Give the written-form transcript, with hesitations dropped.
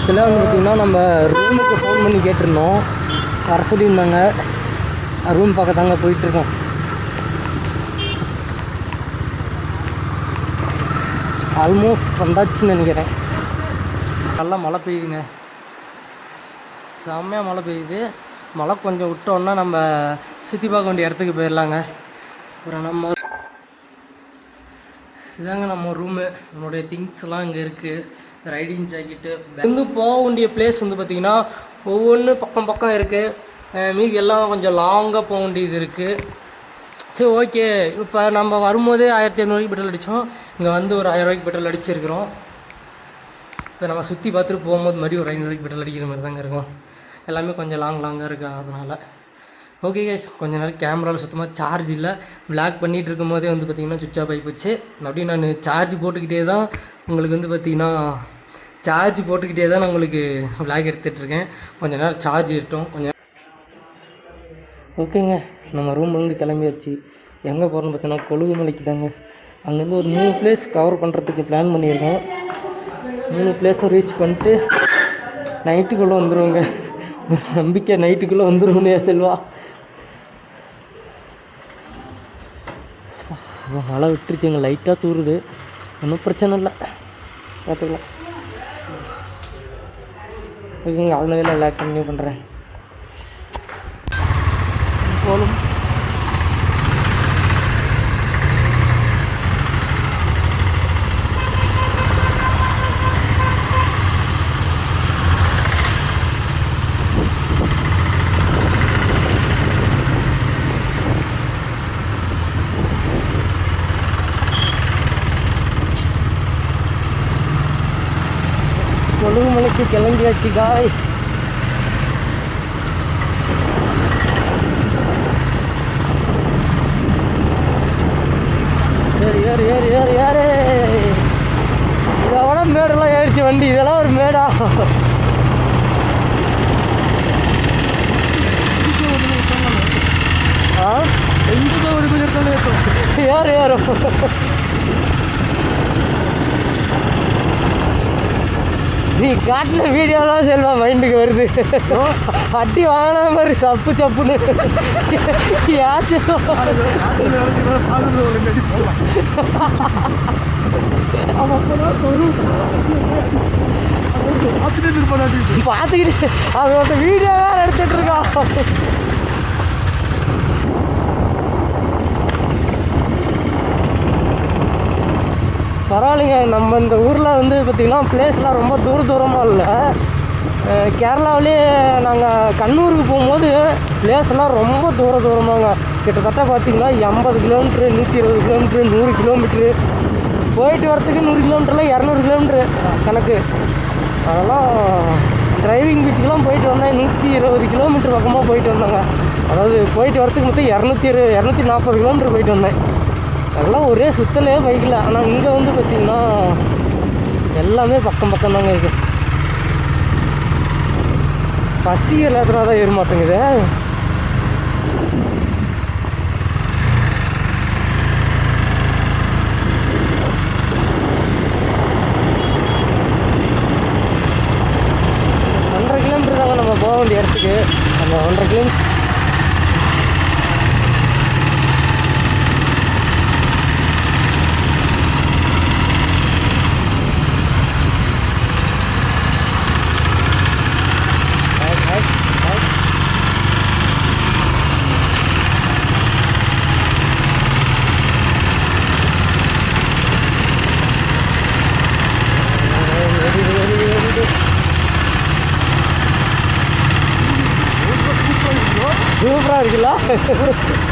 ஆக்சுவலாக வந்து பார்த்திங்கன்னா நம்ம ரூமுக்கு ஃபோன் பண்ணி கேட்டிருந்தோம், வர சொல்லியிருந்தாங்க. ரூம் பார்க்க தாங்க போயிட்டுருக்கோம். ஆல்மோஸ்ட் வந்தாச்சுன்னு நினைக்கிறேன். நல்லா மழை பெய்யுதுங்க, செம்மையாக மழை பெய்யுது. மழை கொஞ்சம் விட்டோன்னா நம்ம சுற்றி பார்க்க வேண்டிய இடத்துக்கு போயிடலாங்க. அப்புறம் நம்ம இதாங்க நம்ம ரூமு. நம்மளுடைய திங்ஸ்லாம் இங்கே இருக்குது. ரைடிங் ஜாக்கெட்டு வந்து போக வேண்டிய பிளேஸ் வந்து பார்த்திங்கன்னா ஒவ்வொன்று பக்கம் பக்கம் இருக்குது. மீதி எல்லாம் கொஞ்சம் லாங்காக போக வேண்டியது இருக்குது. சரி, ஓகே. இப்போ நம்ம வரும்போதே 1500 பெட்ரோல் அடித்தோம். இங்கே வந்து ஒரு 1000 பெட்ரோல் அடிச்சிருக்கிறோம். இப்போ நம்ம சுற்றி பார்த்துட்டு போகும்போது மறுபடியும் ஒரு 500 பெட்ரோல் அடிக்கிற மாதிரி தாங்க இருக்கும். எல்லாமே கொஞ்சம் லாங்காக இருக்குது. அதனால் ஓகே கைஸ், கொஞ்ச நேரம் கேமராவில் சுத்தமாக சார்ஜ் இல்லை. பிளாக் பண்ணிகிட்டு இருக்கும் போதே வந்து பார்த்திங்கன்னா சுவிட்ச் ஆஃப் ஆகி போச்சு. அப்படியே நான் சார்ஜ் போட்டுக்கிட்டே தான் உங்களுக்கு வந்து பார்த்திங்கன்னா நான் உங்களுக்கு பிளாக் எடுத்துகிட்ருக்கேன். கொஞ்சம் நேரம் சார்ஜ் இருக்கட்டும். கொஞ்சம் ஓகேங்க, நம்ம ரூம்லேருந்து கிளம்பியாச்சு. எங்கே போகிறோன்னு பார்த்தீங்கன்னா கொழுகுமலைக்கு தாங்க. அங்கேருந்து ஒரு 3 பிளேஸ் கவர் பண்ணுறதுக்கு பிளான் பண்ணியிருக்கோம். 3 பிளேஸும் ரீச் பண்ணிட்டு நைட்டுக்குள்ளே வந்துடுவோங்க. நம்பிக்கை நைட்டுக்குள்ளே வந்துடுவோன்னே செல்வா. மழை விட்டுருச்சுங்க, லைட்டாக தூருது. ஒன்றும் பிரச்சனை இல்லை, பார்த்துக்கலாம். ஓகேங்க, அதனால எல்லாம் கண்டினியூ பண்ணுறேன். போலும் கொழுகுமலைக்கு கிளம்பியாச்சு காய். ஏறு ஏறு ஏறு ஏறு ஏறு. இதோட மேடெல்லாம் ஏறிச்சு வண்டி. இதெல்லாம் ஒரு மேடா? ஏறு ஏறும். நீ காட்டின வீடியோலாம் செல்வா மைண்டுக்கு வருது. அட்டி வாங்கினா மாதிரி சப்பு சப்புன்னு யாச்சும் பார்த்துக்கிட்டு அவனோட வீடியோ வேறு எடுத்துகிட்டு இருக்கான். பரவாயில்லைங்க. நம்ம இந்த ஊரில் வந்து பார்த்திங்கன்னா பிளேஸ்லாம் ரொம்ப தூரமாக இல்லை. கேரளாவிலே நாங்கள் கண்ணூருக்கு போகும்போது பிளேஸ்லாம் ரொம்ப தூரமாங்க. கிட்டத்தட்ட பார்த்திங்கன்னா 80 கிலோமீட்ரு, 120 கிலோமீட்ரு, 100 கிலோமீட்ரு. போயிட்டு வரத்துக்கு 100 கிலோமீட்டரில் 200 கிலோமீட்ரு கணக்கு. அதெல்லாம் டிரைவிங் பீச்சுக்கெலாம் போயிட்டு வந்தேன். 120 கிலோமீட்டர் பக்கமாக போயிட்டு வந்தாங்க. அதாவது போயிட்டு வரத்துக்கு மொத்தம் 240 கிலோமீட்டர் போயிட்டு வந்தேன். அதெல்லாம் ஒரே சுற்றலே பைக்கில். ஆனால் இங்கே வந்து பார்த்திங்கன்னா எல்லாமே பக்கம் தாங்க இருக்குது. ஃபஸ்ட் இயரில் எத்தனை தான் ஏற மாட்டேங்குது. நம்ம போக வேண்டிய இடத்துக்கு அந்த 1.5 கிலோமீட்டர். சூப்பராக இருக்குல்ல?